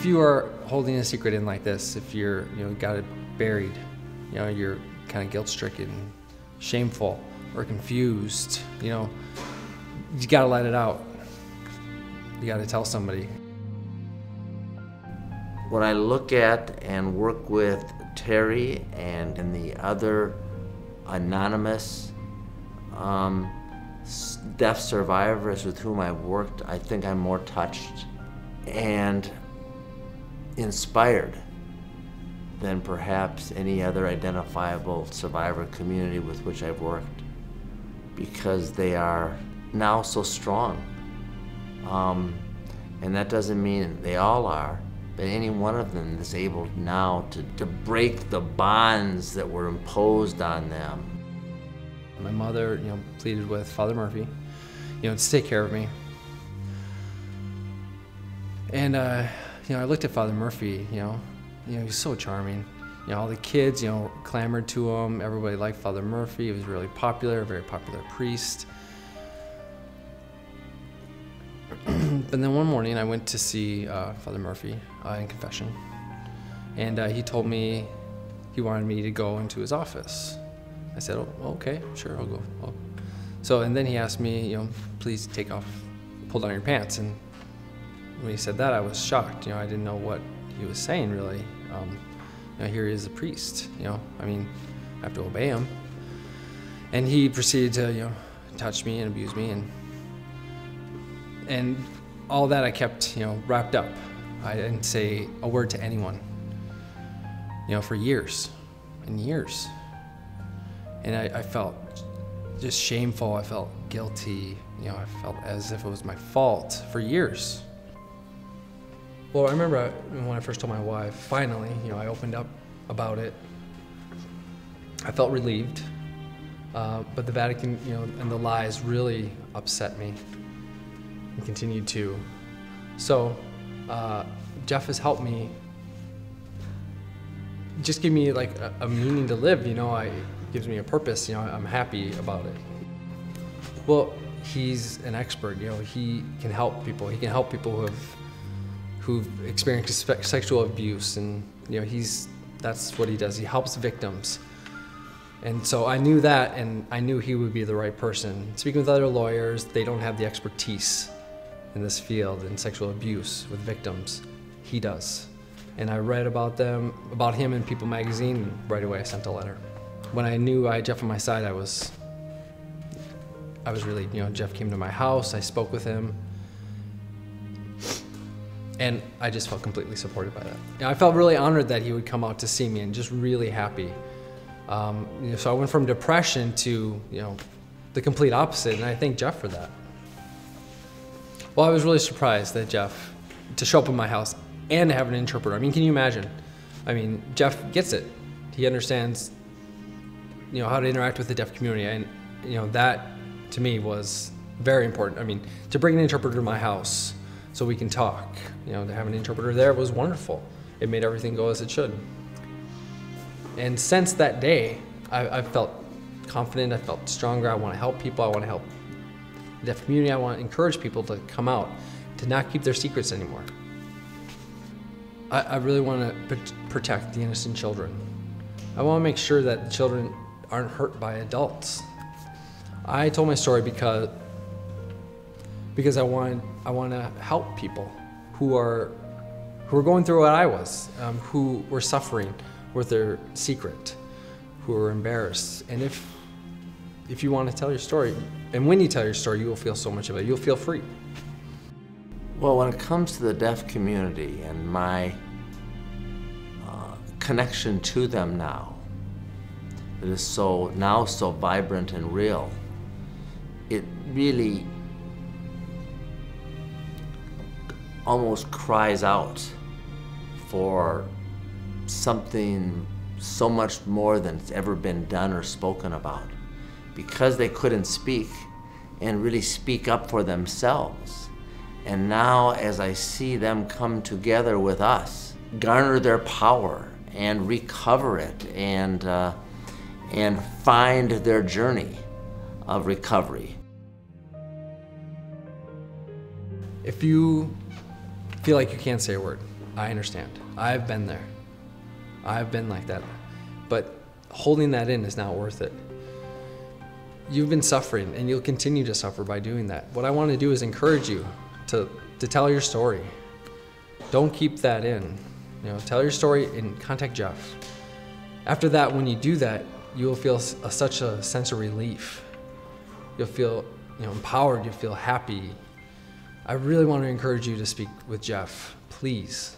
you are holding a secret in like this, if you're, got it buried, you're kind of guilt-stricken, shameful, or confused, you gotta let it out. You gotta tell somebody. When I look at and work with Terry and the other anonymous deaf survivors with whom I've worked, I think I'm more touched and inspired than perhaps any other identifiable survivor community with which I've worked, because they are now so strong. And that doesn't mean they all are, but any one of them is able now to break the bonds that were imposed on them. My mother, pleaded with Father Murphy, to take care of me. And, I looked at Father Murphy, he's so charming. All the kids, clamored to him. Everybody liked Father Murphy. He was really popular, a very popular priest. But then one morning I went to see Father Murphy in confession. And he told me he wanted me to go into his office. I said, oh, okay, sure, I'll go. So, and then he asked me, please pull down your pants. And when he said that, I was shocked. I didn't know what he was saying, really. Here he is a priest, I have to obey him. And he proceeded to, touch me and abuse me, and all that I kept, wrapped up. I didn't say a word to anyone, for years and years. And I felt just shameful, I felt guilty, I felt as if it was my fault for years. Well, I remember when I first told my wife, finally, I opened up about it. I felt relieved, but the Vatican, and the lies really upset me and continued to. So, Jeff has helped me, just give me like a meaning to live, gives me a purpose, I'm happy about it. Well, he's an expert, he can help people. He can help people who've experienced sexual abuse, and that's what he does. He helps victims. And so I knew that, and I knew he would be the right person. Speaking with other lawyers, they don't have the expertise in this field, in sexual abuse with victims. He does. And I read about him in People magazine, and right away I sent a letter. When I knew I had Jeff on my side, I was really, Jeff came to my house, I spoke with him, and I just felt completely supported by that. I felt really honored that he would come out to see me, and just really happy. So I went from depression to, the complete opposite, and I thank Jeff for that. Well, I was really surprised that to show up in my house and to have an interpreter. Can you imagine? Jeff gets it. He understands, how to interact with the deaf community, and, that to me was very important. To bring an interpreter to my house so we can talk, to have an interpreter there was wonderful. It made everything go as it should. And since that day, I felt confident, I felt stronger. I want to help people, I want to help the deaf community, I want to encourage people to come out, to not keep their secrets anymore. I really want to protect the innocent children. I want to make sure that the children aren't hurt by adults. I told my story because I want to help people who are going through what I was, who were suffering with their secret, who were embarrassed. And if you want to tell your story, and when you tell your story, you will feel so much of it. You'll feel free. Well, when it comes to the deaf community and my connection to them now, that is so vibrant and real, it really almost cries out for something so much more than's ever been done or spoken about, because they couldn't speak and really speak up for themselves. And now, as I see them come together with us, garner their power and recover it, and find their journey of recovery. If you feel like you can't say a word, I understand. I've been there. I've been like that. But holding that in is not worth it. You've been suffering, and you'll continue to suffer by doing that. What I want to do is encourage you to tell your story. Don't keep that in. Tell your story and contact Jeff. After that, when you do that, you will feel such a sense of relief. You'll feel empowered. You'll feel happy. I really want to encourage you to speak with Jeff. Please.